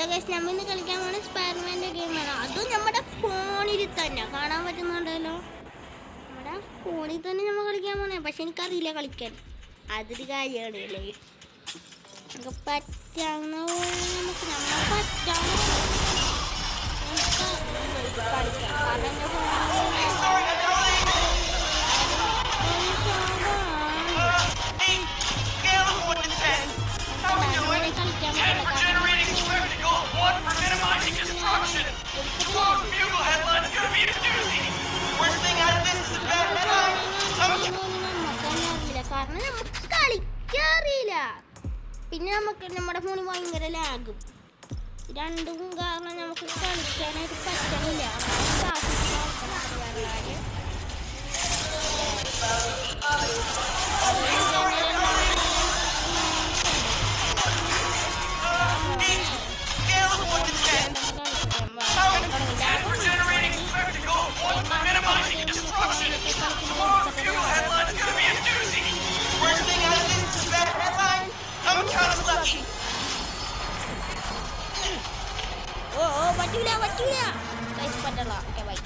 Hello guys, നമ്മൾ ഇന്ന് കളിക്കാൻ പോകുന്ന സ്പൈഡർമാൻ്റെ ഗെയിമാണ്. അതും നമ്മുടെ ഫോണിൽ തന്നെ കാണാൻ പറ്റുന്നുണ്ടല്ലോ. നമ്മുടെ ഫോണിൽ തന്നെ നമ്മൾ കളിക്കാൻ പോകുന്നത്. പക്ഷെ എനിക്കറിയില്ല കളിക്കാൻ. അതൊരു കാര്യമാണ് അല്ലേ. നമുക്ക് പറ്റാവുന്ന നമുക്ക് പറ്റാവുന്ന കളിക്കാം. കാരണം നമുക്ക് കളിക്കാറില്ല. പിന്നെ നമുക്ക് നമ്മുടെ ഫോണിൽ ഭയങ്കര ലാഗും. രണ്ടും കാരണം നമുക്ക് കളിക്കാനായിട്ട് പറ്റണില്ല. പറ്റൂല പറ്റൂല. Guys, പറ്റില്ല. Okay bye.